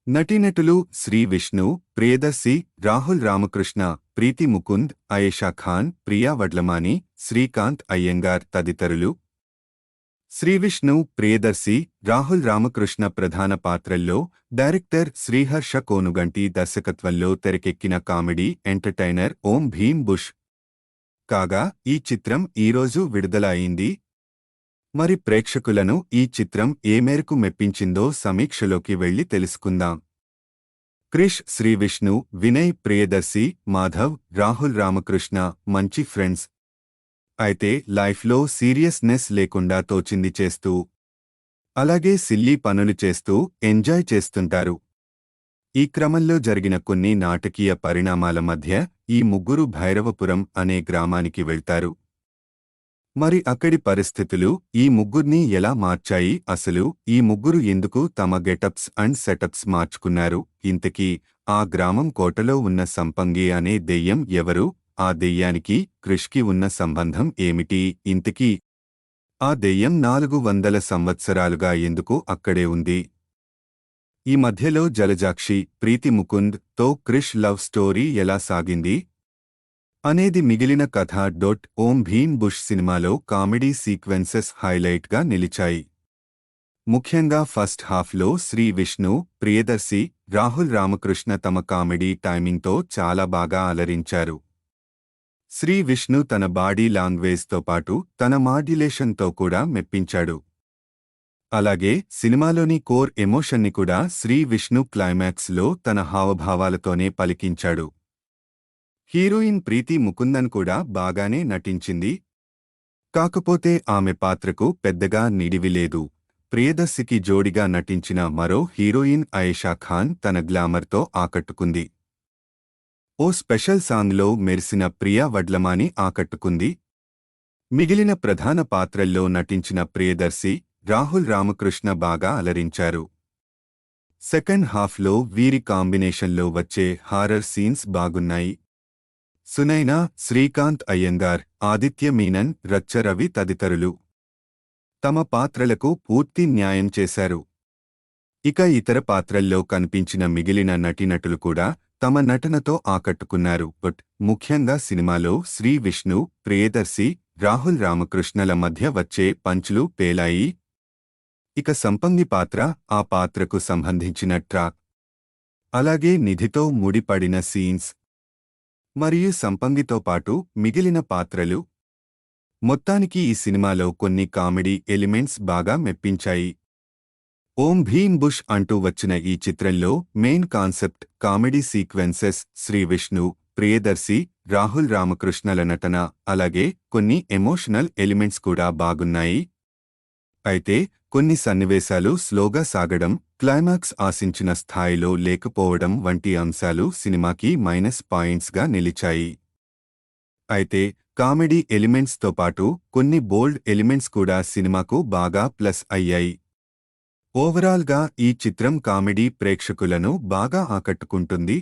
నటీనటులు శ్రీ విష్ణు, ప్రియదర్శి, రాహుల్ రామకృష్ణ, ప్రీతి ముకుంద్, అయేషా ఖాన్, ప్రియా వడ్లమాని, శ్రీకాంత్ అయ్యంగార్ తదితరులు. శ్రీవిష్ణు, ప్రియదర్శి, రాహుల్ రామకృష్ణ ప్రధాన పాత్రల్లో, డైరెక్టర్ శ్రీహర్ష కోనుగంటి దర్శకత్వంలో తెరకెక్కిన కామెడీ ఎంటర్టైనర్ ఓం భీమ్ బుష్. కాగా ఈ చిత్రం ఈరోజు విడుదల అయింది. మరి ప్రేక్షకులను ఈ చిత్రం ఏ మేరకు మెప్పించిందో సమీక్షలోకి వెళ్లి తెలుసుకుందాం. క్రిష్, శ్రీవిష్ణు, వినయ్, ప్రియదర్శి, మాధవ్, రాహుల్ రామకృష్ణ మంచి ఫ్రెండ్స్. అయితే లైఫ్లో సీరియస్నెస్ లేకుండా తోచింది చేస్తూ, అలాగే సిల్లీ పనులు చేస్తూ ఎంజాయ్ చేస్తుంటారు. ఈ క్రమంలో జరిగిన కొన్ని నాటకీయ పరిణామాల మధ్య ఈ ముగ్గురు భైరవపురం అనే గ్రామానికి వెళ్తారు. మరి అక్కడి పరిస్థితులు ఈ ముగ్గుర్ని ఎలా మార్చాయి? అసలు ఈ ముగ్గురు ఎందుకు తమ గెటప్స్ అండ్ సెటప్స్ మార్చుకున్నారు? ఇంతకీ ఆ గ్రామం కోటలో ఉన్న సంపంగి అనే దెయ్యం ఎవరు? ఆ దెయ్యానికి క్రిష్కి ఉన్న సంబంధం ఏమిటి? ఇంతకీ ఆ దెయ్యం 400 సంవత్సరాలుగా ఎందుకు అక్కడే ఉంది? ఈ మధ్యలో జలజాక్షి, ప్రీతి ముకుంద్ తో క్రిష్ లవ్ స్టోరీ ఎలా సాగింది అనేది మిగిలిన కథ. ఓం భీమ్ బుష్ సినిమాలో కామెడీ సీక్వెన్సెస్ హైలైట్గా నిలిచాయి. ముఖ్యంగా ఫస్ట్ హాఫ్లో శ్రీ విష్ణు, ప్రియదర్శి, రాహుల్ రామకృష్ణ తమ కామెడీ టైమింగ్తో చాలా బాగా అలరించారు. శ్రీ విష్ణు తన బాడీ లాంగ్వేజ్తో పాటు తన మాడ్యులేషన్తో కూడా మెప్పించాడు. అలాగే సినిమాలోని కోర్ ఎమోషన్ని కూడా శ్రీ విష్ణు క్లైమాక్స్లో తన హావభావాలతోనే పలికించాడు. హీరోయిన్ ప్రీతి ముకుందన్ కూడా బాగానే నటించింది. కాకపోతే ఆమె పాత్రకు పెద్దగా నిడివిలేదు. ప్రియదర్శికి జోడిగా నటించిన మరో హీరోయిన్ అయేషా ఖాన్ తన గ్లామర్తో ఆకట్టుకుంది. ఓ స్పెషల్ సాంగ్లో మెరిసిన ప్రియా వడ్లమాని ఆకట్టుకుంది. మిగిలిన ప్రధాన పాత్రల్లో నటించిన ప్రియదర్శి, రాహుల్ రామకృష్ణ బాగా అలరించారు. సెకండ్ హాఫ్లో వీరి కాంబినేషన్లో వచ్చే హారర్ సీన్స్ బాగున్నాయి. సునైనా, శ్రీకాంత్ అయ్యంగార్, ఆదిత్య మీనన్, రచ్చ రవి తదితరులు తమ పాత్రలకు పూర్తి న్యాయం చేశారు. ఇక ఇతర పాత్రల్లో కనిపించిన మిగిలిన నటీనటులు కూడా తమ నటనతో ఆకట్టుకున్నారు. బట్ ముఖ్యంగా సినిమాలో శ్రీ విష్ణు, ప్రియదర్శి, రాహుల్ రామకృష్ణల మధ్య వచ్చే పంచులు పేలాయి. ఇక సంపంగి పాత్ర, ఆ పాత్రకు సంబంధించిన ట్రాక్, అలాగే నిధితో ముడిపడిన సీన్స్ మరియు సంపంగితో పాటు మిగిలిన పాత్రలు, మొత్తానికి ఈ సినిమాలో కొన్ని కామెడీ ఎలిమెంట్స్ బాగా మెప్పించాయి. ఓం భీమ్ బుష్ అంటూ వచ్చిన ఈ చిత్రంలో main concept comedy sequences, Sri Vishnu, Priyadarshi, Rahul రామకృష్ణల నటన, అలాగే కొన్ని ఎమోషనల్ ఎలిమెంట్స్ కూడా బాగున్నాయి. అయితే కొన్ని సన్నివేశాలు స్లోగా సాగడం, క్లైమాక్స్ ఆశించిన స్థాయిలో లేకపోవడం వంటి అంశాలు సినిమాకి మైనస్ పాయింట్స్గా నిలిచాయి. అయితే కామెడీ ఎలిమెంట్స్తో పాటు కొన్ని బోల్డ్ ఎలిమెంట్స్ కూడా సినిమాకు బాగా ప్లస్ అయ్యాయి. ఓవరాల్గా ఈ చిత్రం కామెడీ ప్రేక్షకులను బాగా ఆకట్టుకుంటుంది.